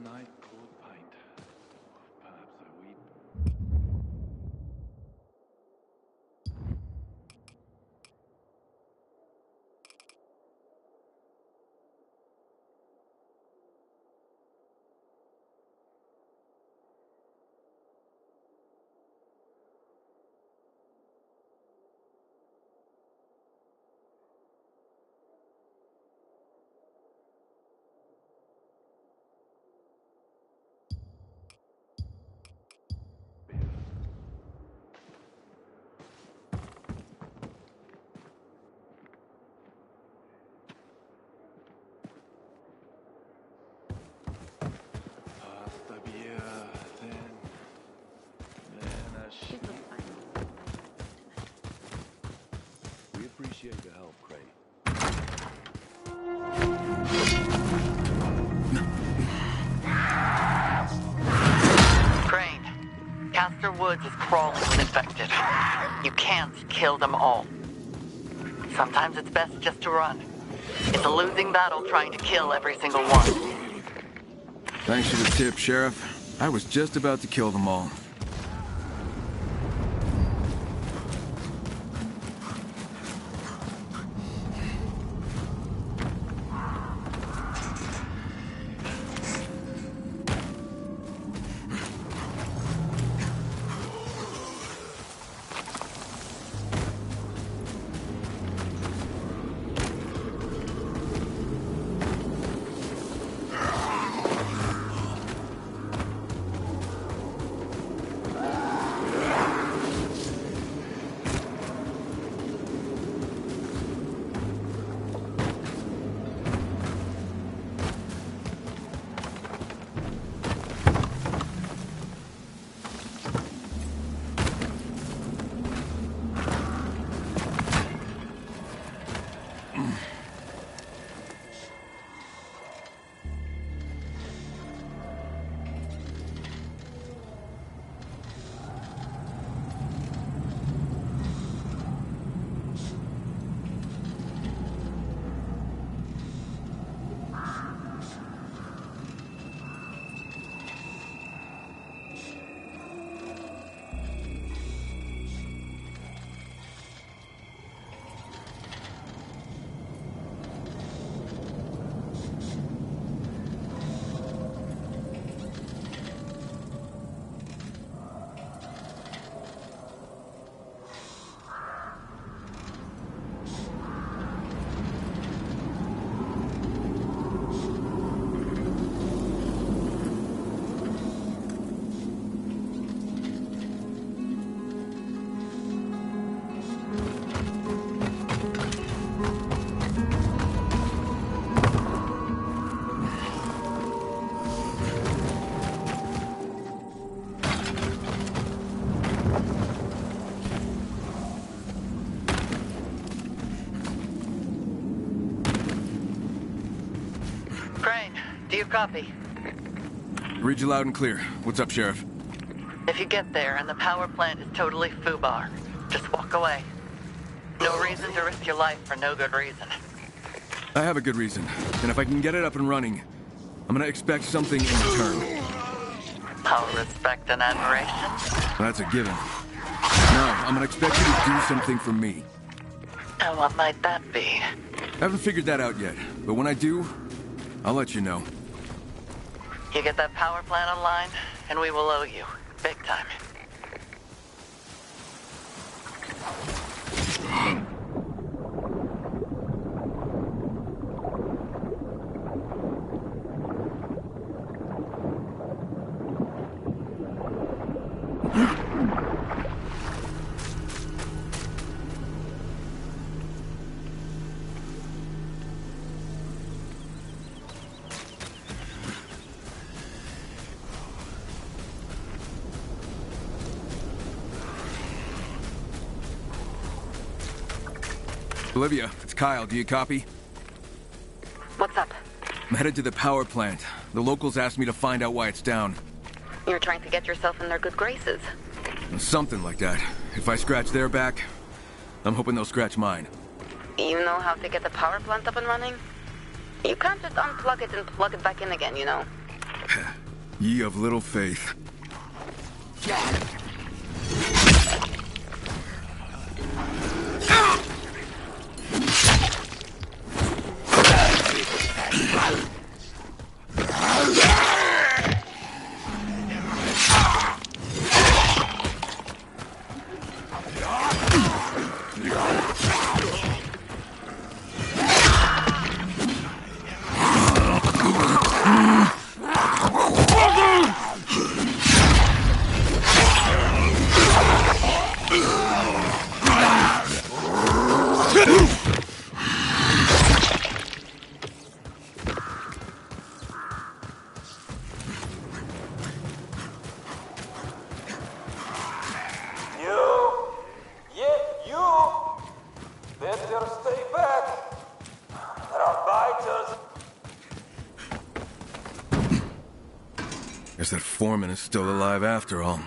nice cold pint. Perhaps I weep. Pasta, beer, then a sheep. We appreciate the help, Crane. Crane, Castor Woods is crawling with infected. You can't kill them all. Sometimes it's best just to run. It's a losing battle trying to kill every single one. Thanks for the tip, Sheriff. I was just about to kill them all. Crane, do you copy? Read you loud and clear. What's up, Sheriff? If you get there and the power plant is totally foobar, just walk away. No reason to risk your life for no good reason. I have a good reason. And if I can get it up and running, I'm gonna expect something in return. I'll respect and admiration. That's a given. No, I'm gonna expect you to do something for me. And what might that be? I haven't figured that out yet, but when I do, I'll let you know. You get that power plant online, and we will owe you. Big time. Olivia, it's Kyle. Do you copy? What's up? I'm headed to the power plant. The locals asked me to find out why it's down. You're trying to get yourself in their good graces. Something like that. If I scratch their back, I'm hoping they'll scratch mine. You know how to get the power plant up and running? You can't just unplug it and plug it back in again, you know? Ye of little faith. Better stay back. There are biters. Guess that foreman is still alive after all.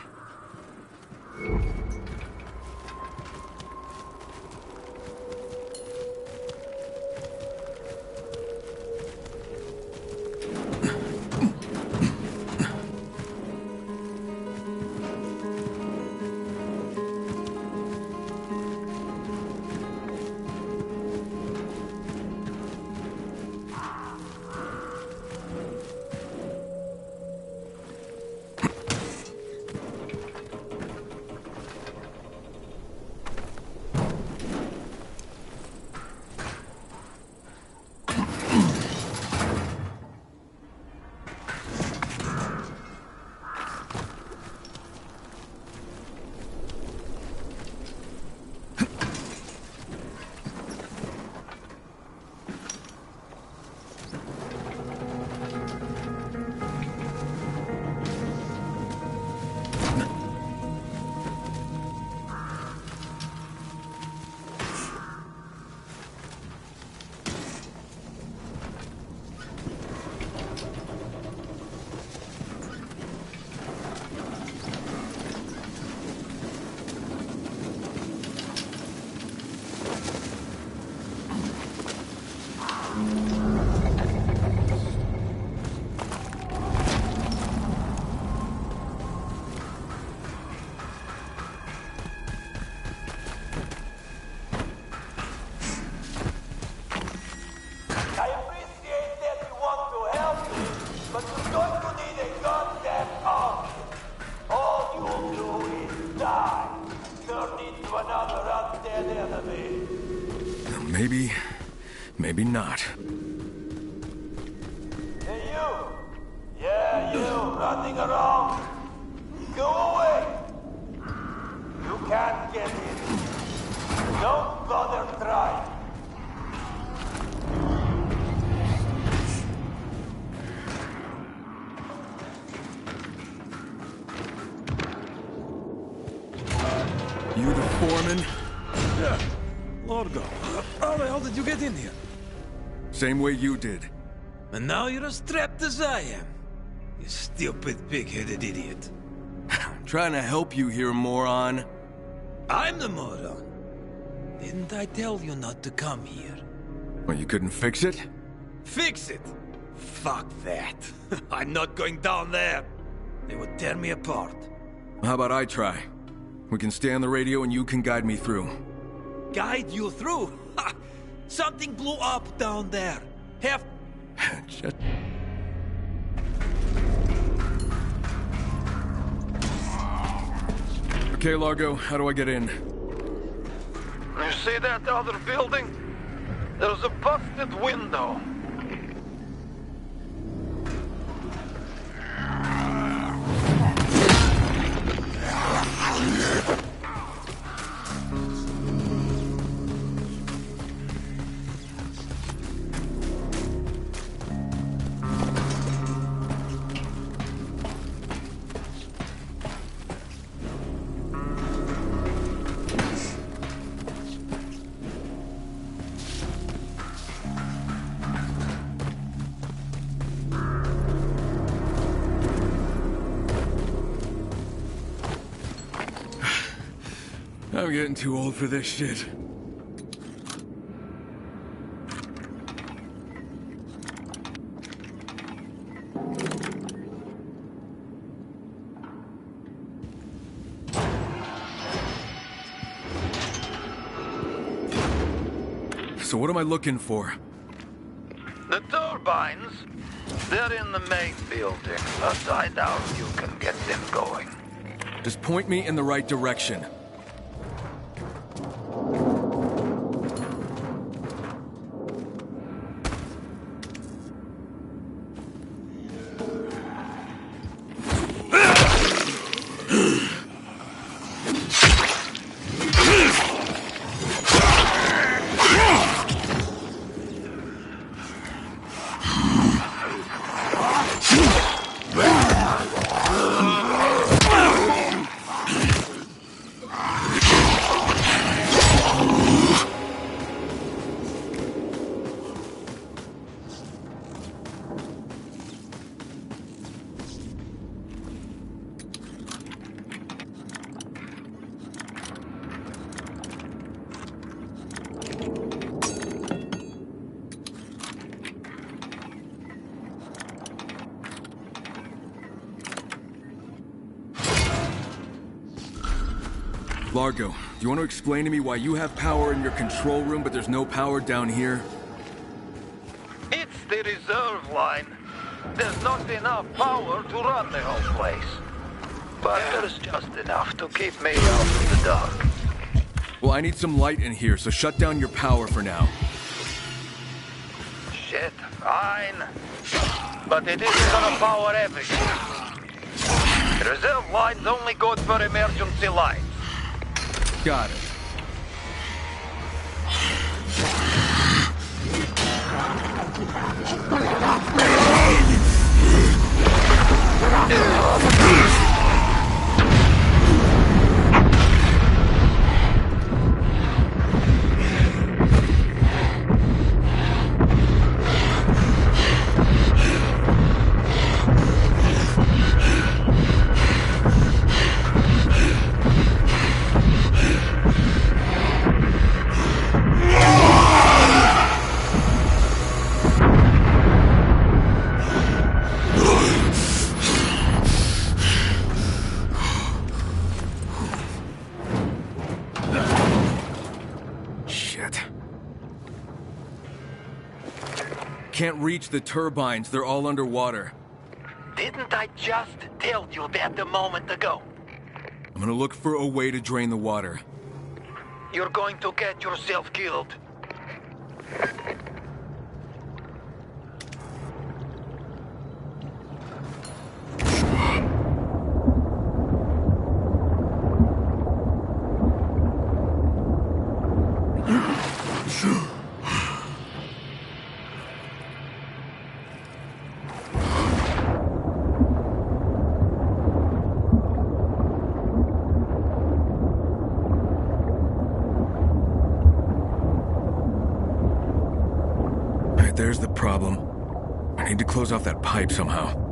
Maybe not. Hey, you! Yeah, you, running around! Go away! You can't get in. Don't bother trying. You the foreman? Yeah. Largo, how the hell did you get in here? Same way you did. And now you're as strapped as I am. You stupid, pig-headed idiot. I'm trying to help you here, moron. I'm the moron. Didn't I tell you not to come here? Well, you couldn't fix it? Fix it? Fuck that. I'm not going down there. They would tear me apart. How about I try? We can stay on the radio and you can guide me through. Guide you through? Ha! Something blew up down there. Have... Just... Okay, Largo, how do I get in? You see that other building? There's a busted window. I'm getting too old for this shit. So what am I looking for? The turbines, they're in the main building, but I doubt you can get them going. Just point me in the right direction. Largo, do you want to explain to me why you have power in your control room, but there's no power down here? It's the reserve line. There's not enough power to run the whole place. But there's just enough to keep me out of the dark. Well, I need some light in here, so shut down your power for now. Shit, fine. But it isn't gonna power everything. The reserve line's only good for emergency lights. Got it. Can't reach the turbines, they're all underwater. Didn't I just tell you that a moment ago? I'm gonna look for a way to drain the water. You're going to get yourself killed. There's the problem. I need to close off that pipe somehow.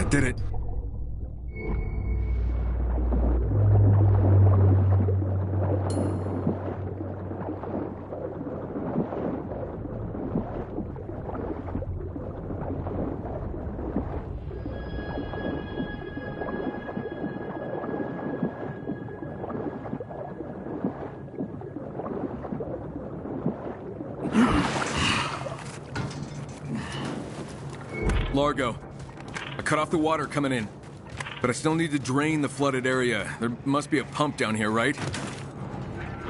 I did it. Largo, I cut off the water coming in, but I still need to drain the flooded area. There must be a pump down here, right?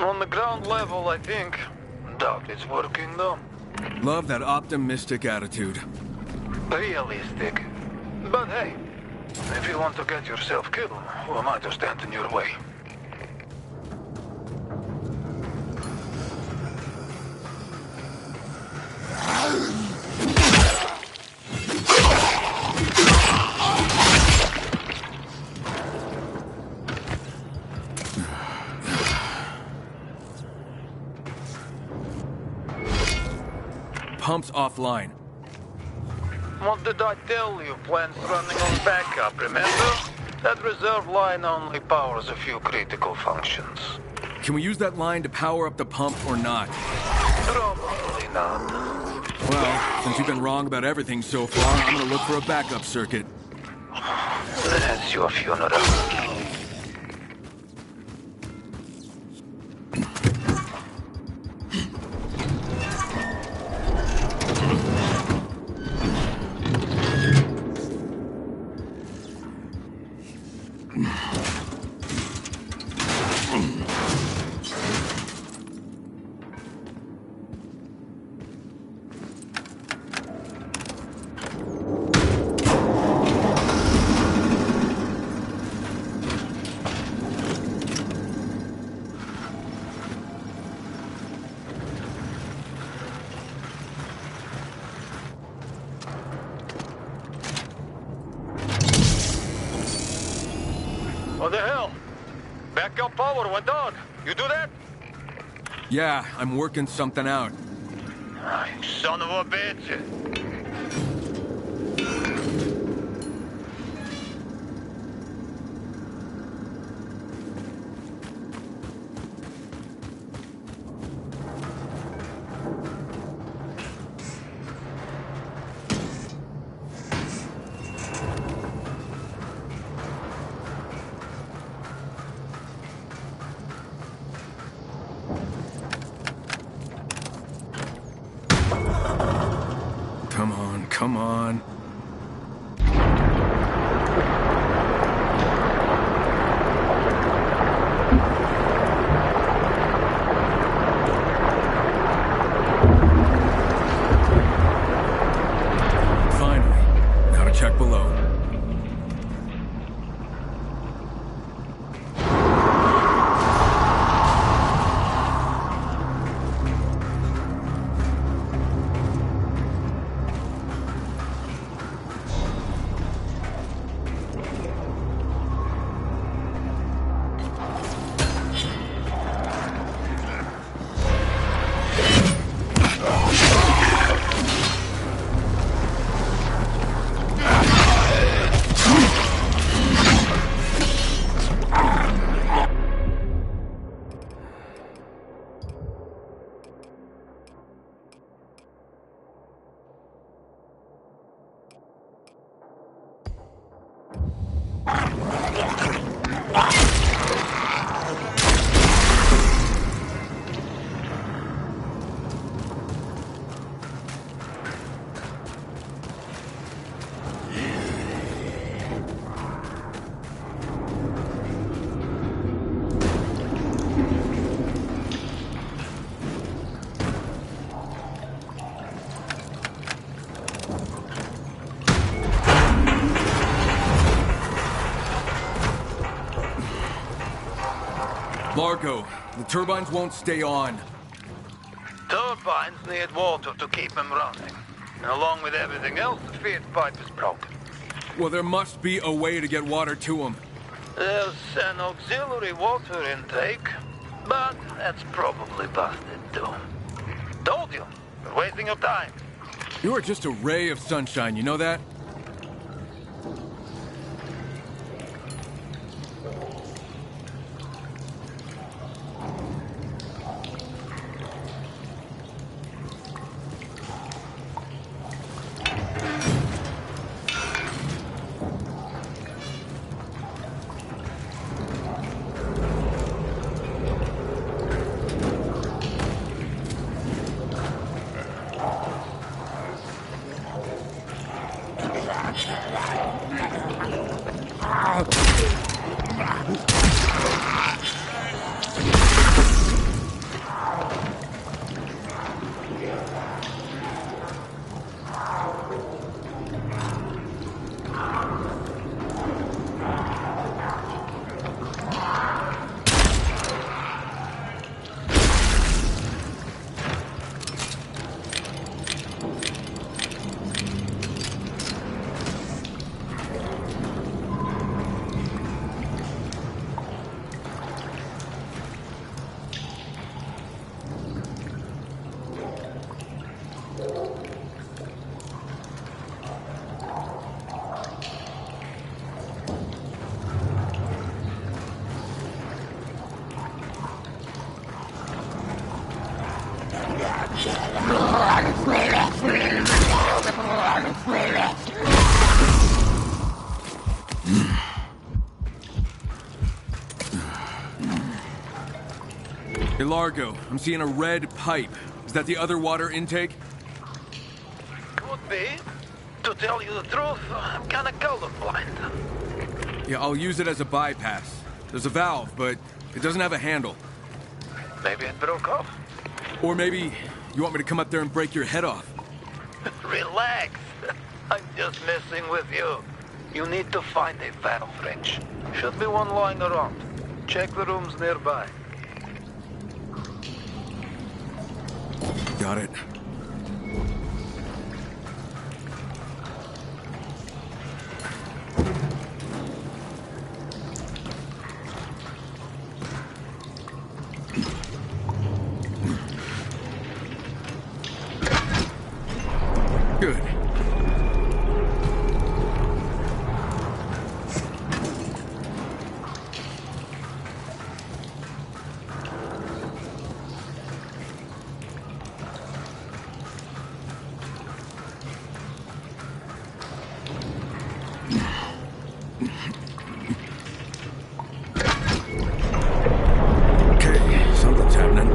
On the ground level, I think. Doubt it's working, though. Love that optimistic attitude. Realistic. But hey, if you want to get yourself killed, who am I to stand in your way? Pump's offline. What did I tell you? Plants running on backup, remember? That reserve line only powers a few critical functions. Can we use that line to power up the pump or not? Probably not. Well, since you've been wrong about everything so far, I'm gonna look for a backup circuit. That's your funeral. What the hell? Backup power went on. You do that? Yeah, I'm working something out. Ah, you son of a bitch. Come on. Finally. Now to check below. Largo, the turbines won't stay on. Turbines need water to keep them running. And along with everything else, the feed pipe is broken. Well, there must be a way to get water to them. There's an auxiliary water intake, but that's probably busted too. Told you, you're wasting your time. You are just a ray of sunshine, you know that? Hey, Largo, I'm seeing a red pipe. Is that the other water intake? Could be. To tell you the truth, I'm kinda colorblind. Yeah, I'll use it as a bypass. There's a valve, but it doesn't have a handle. Maybe it broke off. Or maybe you want me to come up there and break your head off. Relax. I'm just messing with you. You need to find a valve wrench. Should be one lying around. Check the rooms nearby. Got it. Good. Okay, something's happening.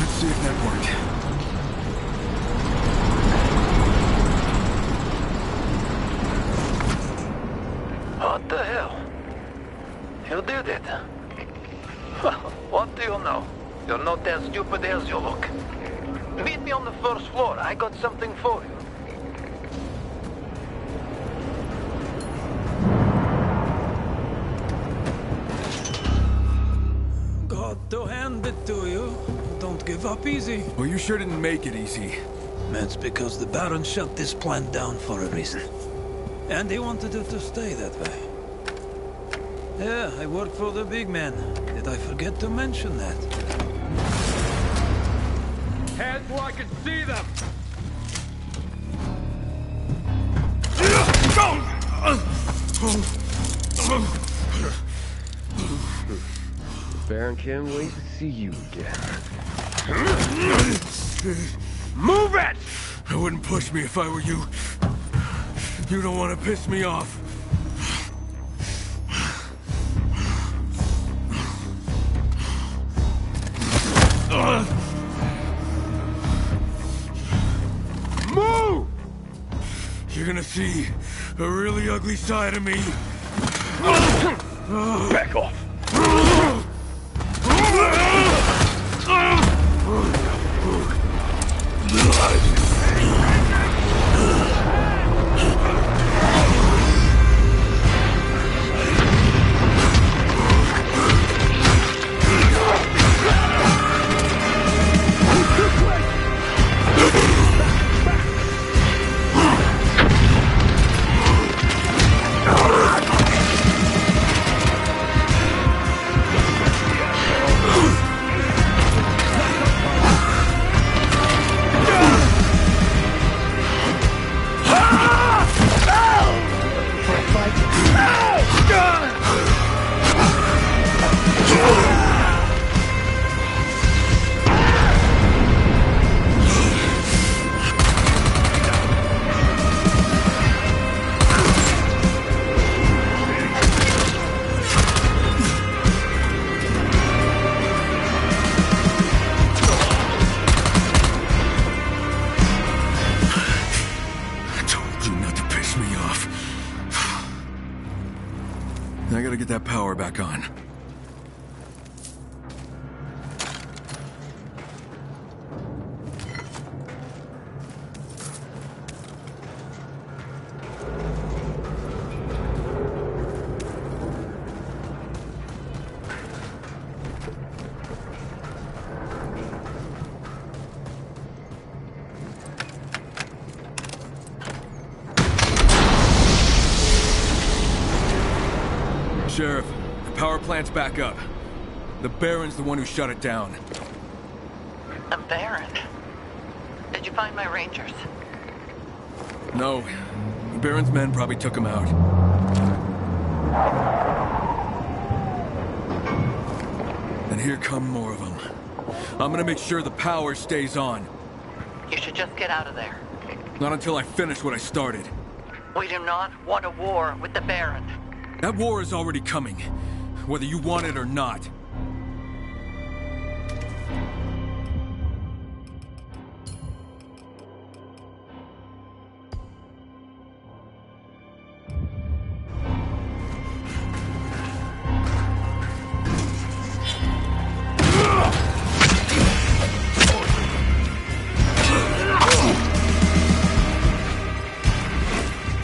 Let's see if that worked. What the hell? You did it. Well, what do you know? You're not as stupid as you look. Meet me on the first floor. I got something for you. Got to hand it to you. Don't give up easy. Well, you sure didn't make it easy. That's because the Baron shut this plant down for a reason. And he wanted it to stay that way. Yeah, I work for the big man. Did I forget to mention that? Hands where I can see them! Baron can't wait to see you again. Move it! I wouldn't push me if I were you. You don't want to piss me off. Move! You're gonna see a really ugly side of me. Back off. Piss me off. I gotta get that power back on. Sheriff, the power plant's back up. The Baron's the one who shut it down. A Baron? Did you find my rangers? No. The Baron's men probably took him out. And here come more of them. I'm gonna make sure the power stays on. You should just get out of there. Not until I finish what I started. We do not want a war with the Baron. That war is already coming, whether you want it or not.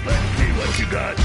Let's see what you got.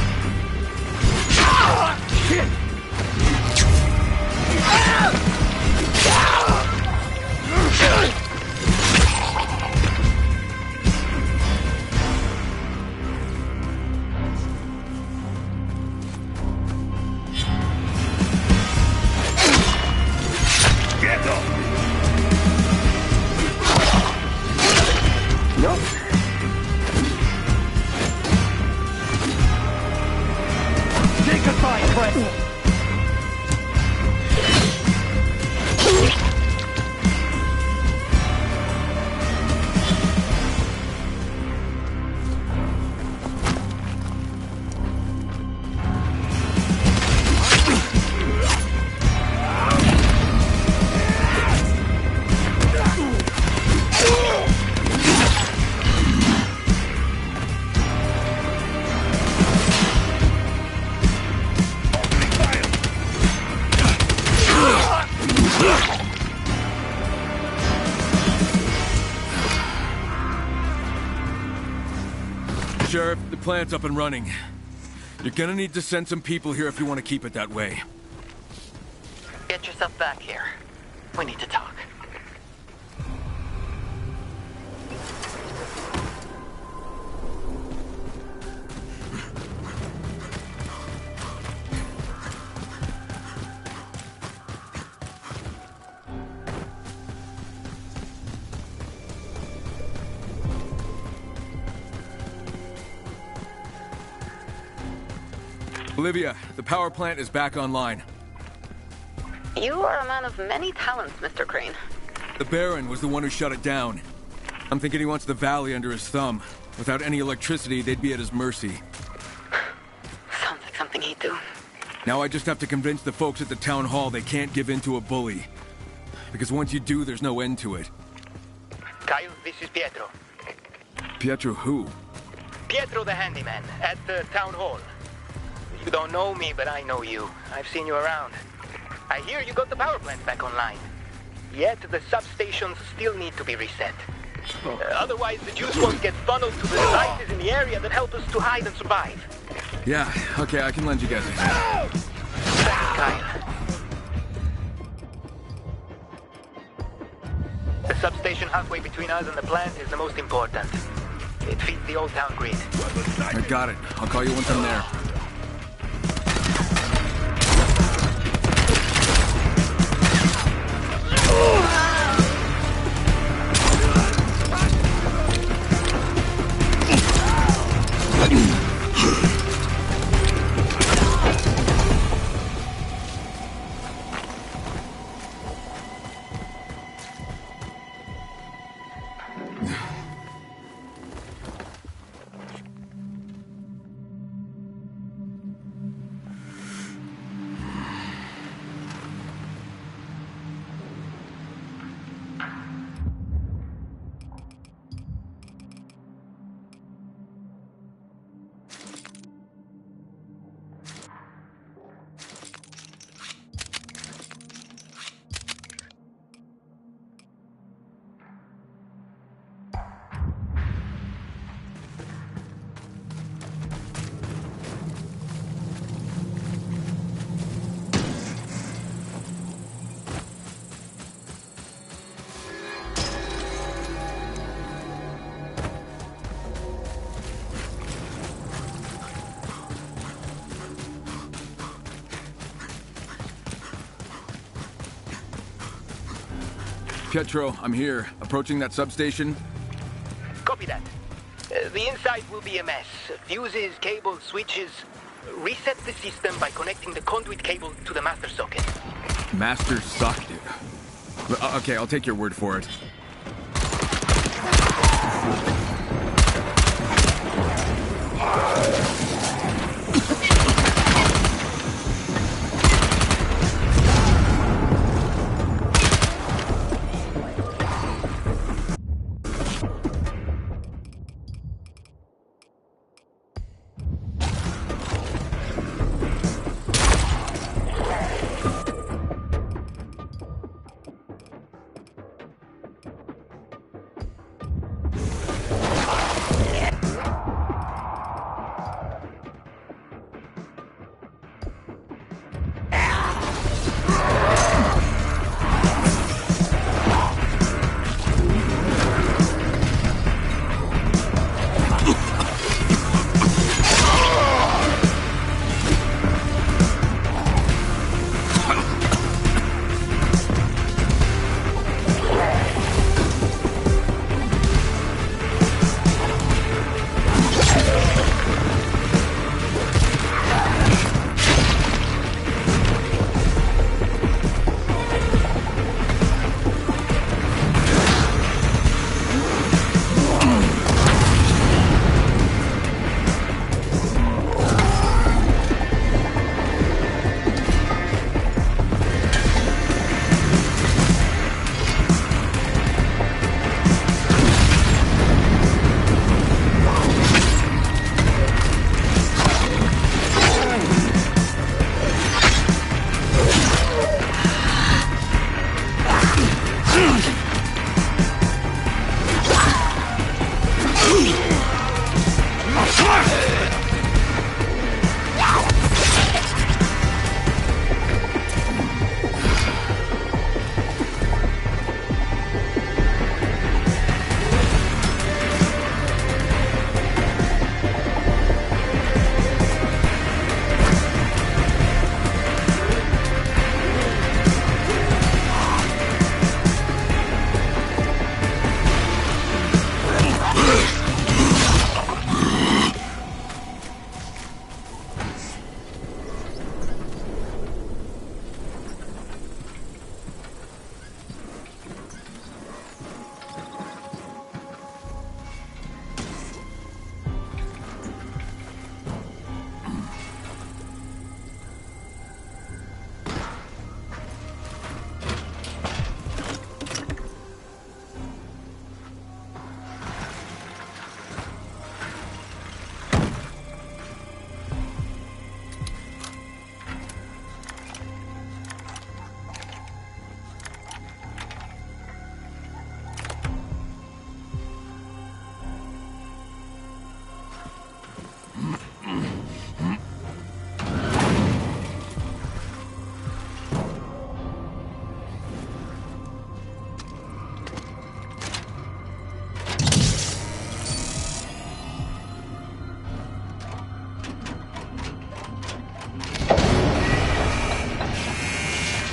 Sheriff, the plant's up and running. You're gonna need to send some people here if you want to keep it that way. Get yourself back here. We need to talk. Olivia, the power plant is back online. You are a man of many talents, Mr. Crane. The Baron was the one who shut it down. I'm thinking he wants the valley under his thumb. Without any electricity, they'd be at his mercy. Sounds like something he'd do. Now I just have to convince the folks at the town hall they can't give in to a bully. Because once you do, there's no end to it. Kyle, this is Pietro. Pietro who? Pietro the handyman, at the town hall. You don't know me, but I know you. I've seen you around. I hear you got the power plant back online. Yet the substations still need to be reset. Otherwise, the juice won't get funneled to the devices in the area that help us to hide and survive. Yeah, okay, I can lend you guys a hand. Thanks, Kyle. The substation halfway between us and the plant is the most important. It feeds the old town grid. I got it. I'll call you once I'm there. Pietro, I'm here. Approaching that substation. Copy that. The inside will be a mess. Fuses, cables, switches. Reset the system by connecting the conduit cable to the master socket. Master socket. Okay, I'll take your word for it.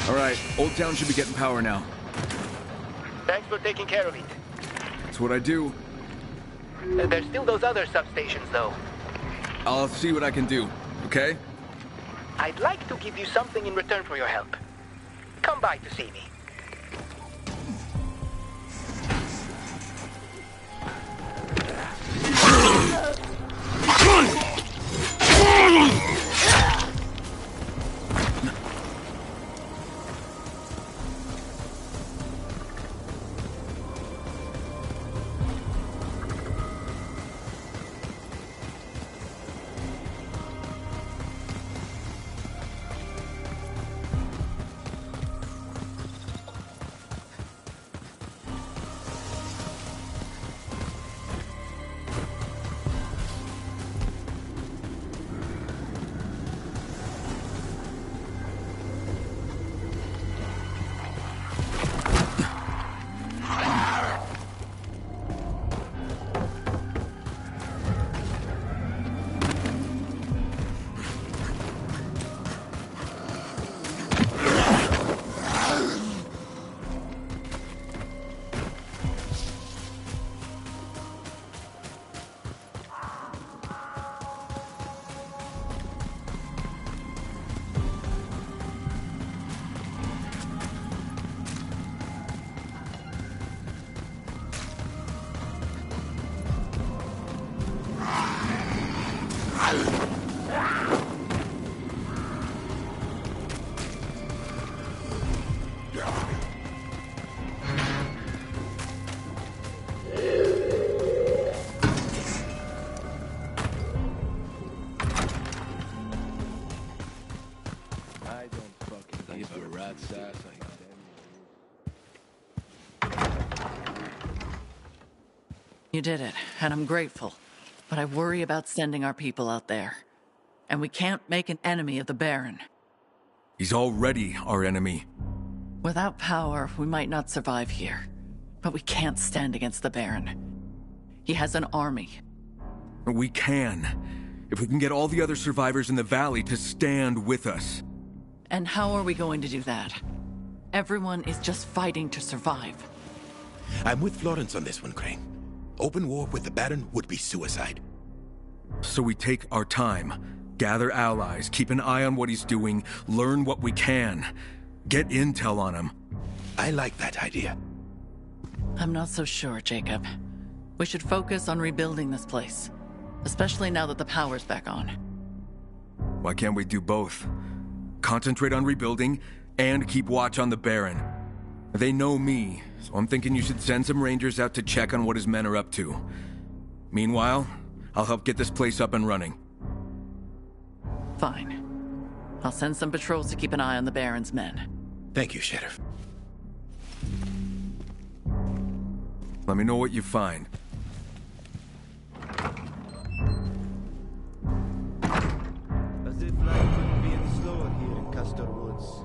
Alright, Old Town should be getting power now. Thanks for taking care of it. That's what I do. There's still those other substations, though. I'll see what I can do, okay? I'd like to give you something in return for your help. Come by to see me. I don't fucking give a rat's ass. You did it, and I'm grateful. But I worry about sending our people out there. And we can't make an enemy of the Baron. He's already our enemy. Without power, we might not survive here. But we can't stand against the Baron. He has an army. We can. If we can get all the other survivors in the valley to stand with us. And how are we going to do that? Everyone is just fighting to survive. I'm with Florence on this one, Crane. Open war with the Baron would be suicide. So we take our time, gather allies, keep an eye on what he's doing, learn what we can, get intel on him. I like that idea. I'm not so sure, Jacob. We should focus on rebuilding this place. Especially now that the power's back on. Why can't we do both? Concentrate on rebuilding and keep watch on the Baron. They know me, so I'm thinking you should send some rangers out to check on what his men are up to. Meanwhile, I'll help get this place up and running. Fine. I'll send some patrols to keep an eye on the Baron's men. Thank you, Sheriff. Let me know what you find. As if life couldn't be any slower here in Castor Woods.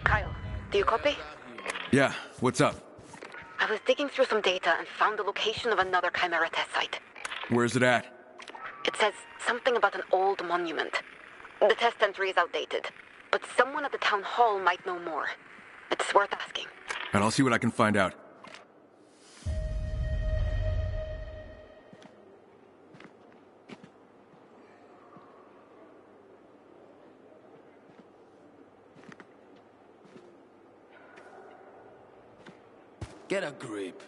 Kyle, do you copy? Yeah, what's up? I was digging through some data and found the location of another Chimera test site. Where's it at? It says something about an old monument. The test entry is outdated, but someone at the town hall might know more. It's worth asking. And I'll see what I can find out. Get a grip.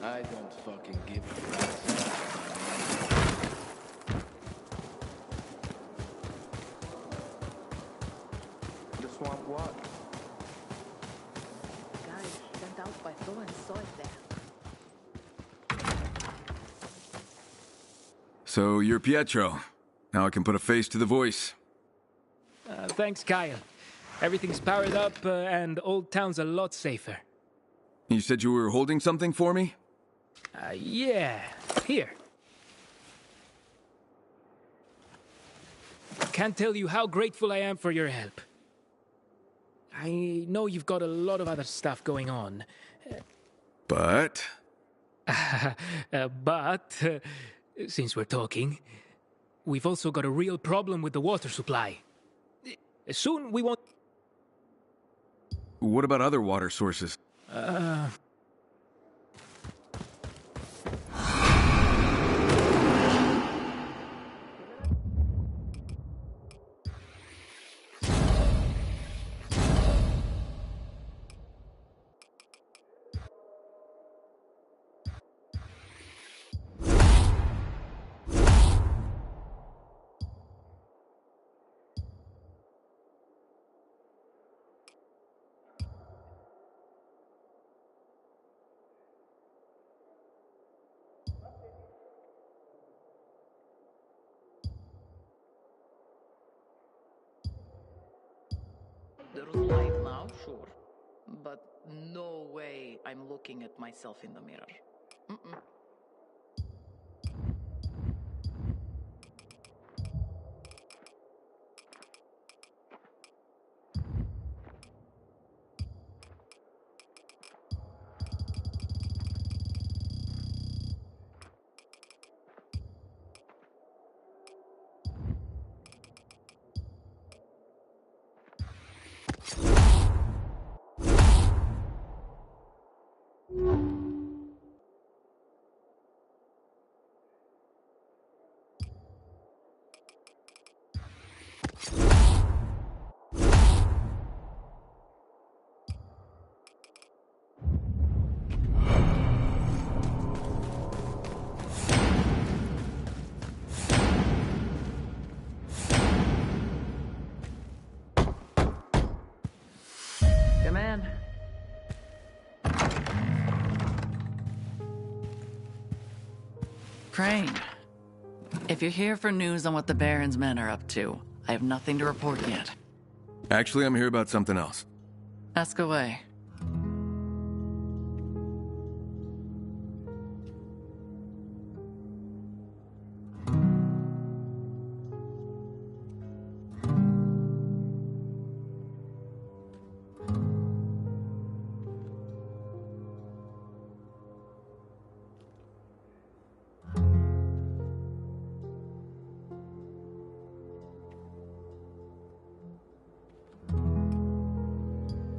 I don't fucking give a rat's ass. The swamp what? Guys sent out by Thorn saw it there. So you're Pietro. Now I can put a face to the voice. Thanks, Kyle. Everything's powered up, and Old Town's a lot safer. You said you were holding something for me? Yeah. Here. Can't tell you how grateful I am for your help. I know you've got a lot of other stuff going on. But? Since we're talking, we've also got a real problem with the water supply. Soon we won't... What about other water sources? there's light now, sure. But no way I'm looking at myself in the mirror. Mm-mm. Come in. Crane, if you're here for news on what the Baron's men are up to, I have nothing to report yet. Actually, I'm here about something else. Ask away.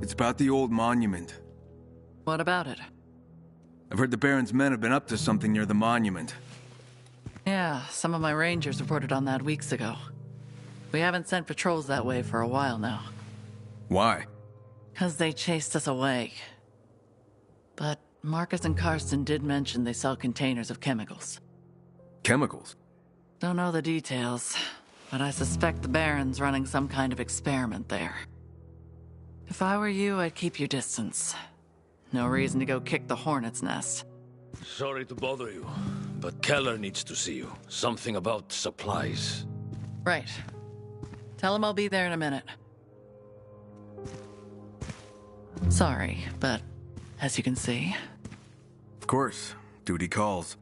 It's about the old monument. What about it? I've heard the Baron's men have been up to something near the monument. Yeah, some of my rangers reported on that weeks ago. We haven't sent patrols that way for a while now. Why? 'Cause they chased us away. But Marcus and Karsten did mention they sell containers of chemicals. Chemicals? Don't know the details, but I suspect the Baron's running some kind of experiment there. If I were you, I'd keep your distance. No reason to go kick the hornet's nest. Sorry to bother you, but Keller needs to see you. Something about supplies. Right. Tell him I'll be there in a minute. Sorry, but as you can see... Of course. Duty calls.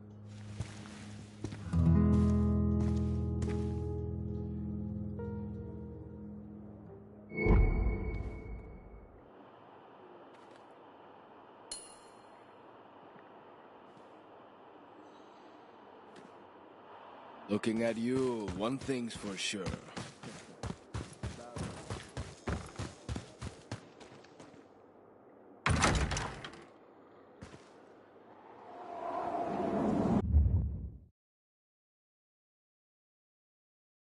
Looking at you, one thing's for sure.